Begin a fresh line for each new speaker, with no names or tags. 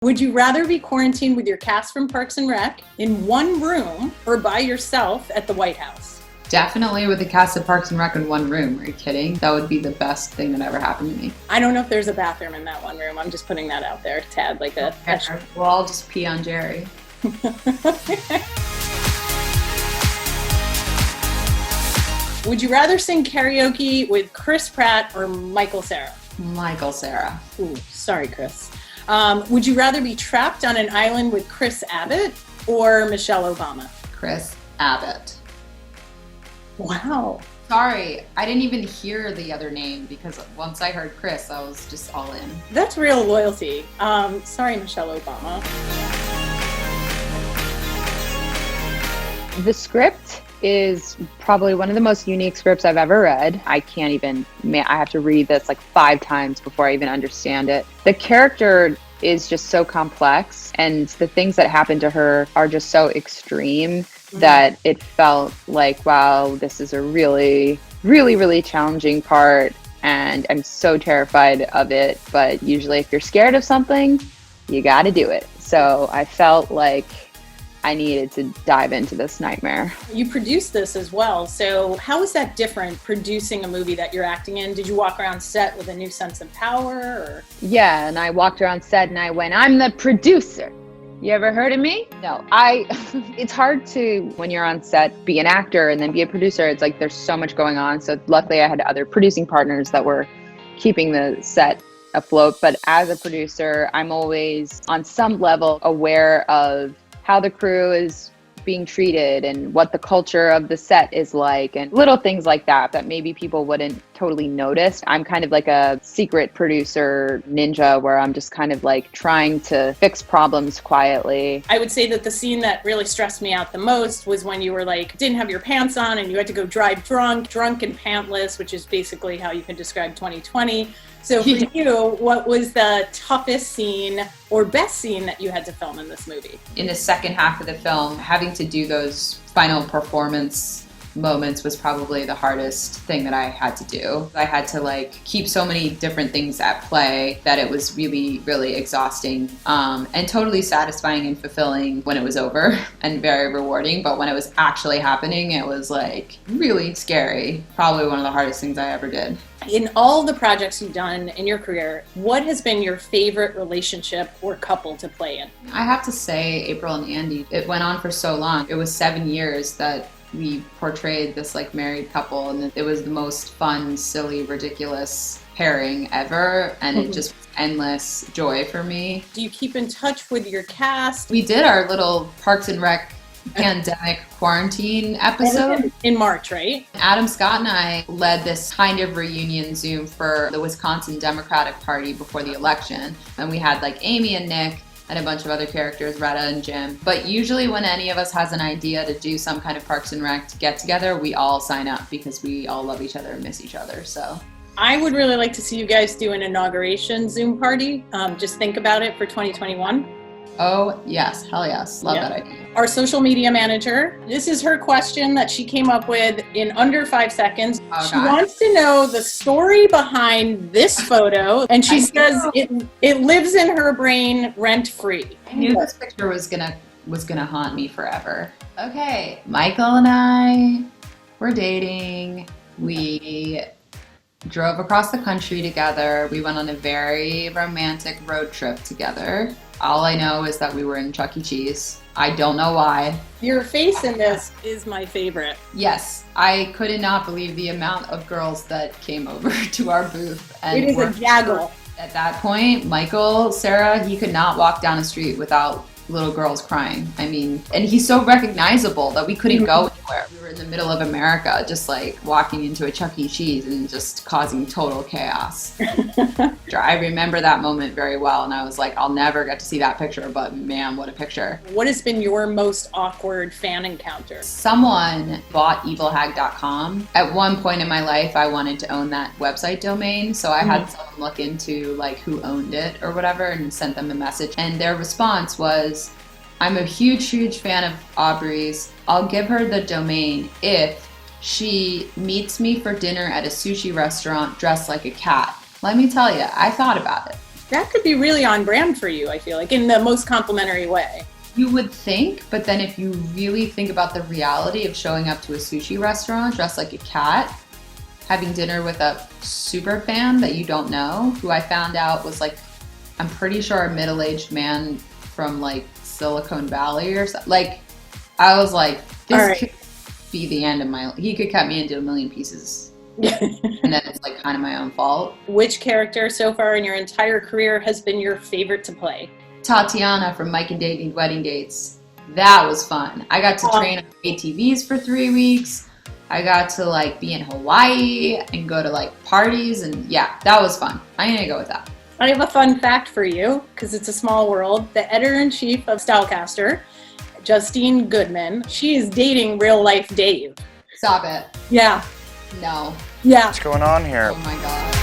Would you rather be quarantined with your cast from Parks and Rec in one room or by yourself at the White House?
Definitely with the cast of Parks and Rec in one room. Are you kidding? That would be the best thing that ever happened to me.
I don't know if there's a bathroom in that one room. I'm just putting that out there to add like a...
We'll all just pee on Jerry.
Would you rather sing karaoke with Chris Pratt or Michael Cera?
Michael Cera.
Ooh, sorry, Chris. Would you rather be trapped on an island with Chris Abbott or Michelle Obama?
Chris Abbott.
Wow.
Sorry, I didn't even hear the other name because once I heard Chris, I was just all in.
That's real loyalty. Sorry, Michelle Obama.
The script is probably one of the most unique scripts I've ever read. I have to read this like 5 times before I even understand it. The character is just so complex, and the things that happen to her are just so extreme that it felt like, wow, this is a really, really, really challenging part, and I'm so terrified of it. But usually if you're scared of something, you got to do it. So I felt like I needed to dive into this nightmare.
You produced this as well. So how is that different, producing a movie that you're acting in? Did you walk around set with a new sense of power? Or?
Yeah, and I walked around set and I went, I'm the producer. You ever heard of me? No, it's hard to, when you're on set, be an actor and then be a producer. It's like there's so much going on. So luckily I had other producing partners that were keeping the set afloat. But as a producer, I'm always on some level aware of how the crew is being treated and what the culture of the set is like, and little things like that maybe people wouldn't totally notice. I'm kind of like a secret producer ninja where I'm just kind of like trying to fix problems quietly.
I would say that the scene that really stressed me out the most was when you were like, didn't have your pants on and you had to go drive drunk and pantless, which is basically how you can describe 2020. So for you, what was the toughest scene or best scene that you had to film in this movie?
In the second half of the film, having to do those final performance moments was probably the hardest thing that I had to do. I had to like keep so many different things at play that it was really, really exhausting, and totally satisfying and fulfilling when it was over and very rewarding. But when it was actually happening, it was like really scary. Probably one of the hardest things I ever did.
In all the projects you've done in your career, what has been your favorite relationship or couple to play in?
I have to say April and Andy. It went on for so long. It was 7 years that we portrayed this like married couple, and it was the most fun, silly, ridiculous pairing ever, and it just was endless joy for me.
Do you keep in touch with your cast?
We did our little Parks and Rec pandemic quarantine episode
in March, right?
Adam Scott and I led this kind of reunion Zoom for the Wisconsin Democratic Party before the election, and we had like Amy and Nick and a bunch of other characters, Retta and Jim. But usually when any of us has an idea to do some kind of Parks and Rec get together, we all sign up because we all love each other and miss each other. So
I would really like to see you guys do an inauguration Zoom party. Just think about it for 2021.
Oh yes, hell yes, love that idea.
Our social media manager, this is her question that she came up with in under 5 seconds. She wants to know the story behind this photo, and she says it lives in her brain rent-free.
I knew this picture was gonna haunt me forever. Okay, Michael and I were dating. We drove across the country together. We went on a very romantic road trip together. All I know is that we were in Chuck E. Cheese. I don't know why.
Your face in this is my favorite.
Yes, I could not believe the amount of girls that came over to our booth. And
it is a gaggle.
At that point, Michael Cera, he could not walk down the street without little girls crying. I mean, and he's so recognizable that we couldn't go anywhere. We were in the middle of America, just like walking into a Chuck E. Cheese and just causing total chaos. I remember that moment very well, and I was like, I'll never get to see that picture, but man, what a picture.
What has been your most awkward fan encounter?
Someone bought evilhag.com. At one point in my life, I wanted to own that website domain, so I had someone look into like who owned it or whatever and sent them a message, and their response was, I'm a huge fan of Aubrey's. I'll give her the domain if she meets me for dinner at a sushi restaurant dressed like a cat. Let me tell you, I thought about it.
That could be really on brand for you, I feel like, in the most complimentary way.
You would think, but then if you really think about the reality of showing up to a sushi restaurant dressed like a cat, having dinner with a super fan that you don't know, who I found out was like, I'm pretty sure a middle-aged man from like Silicon Valley or something. Like, I was like, this could be the end of my, he could cut me into a million pieces. And then it's like kind of my own fault.
Which character so far in your entire career has been your favorite to play?
Tatiana from Mike and Dating Wedding Dates. That was fun. I got to train on ATVs for 3 weeks. I got to like be in Hawaii and go to like parties, and yeah, that was fun. I'm gonna go with that.
I have a fun fact for you, because it's a small world. The editor-in-chief of StyleCaster, Justine Goodman, she is dating real-life Dave.
Stop it.
Yeah.
No.
Yeah.
What's going on here?
Oh my God.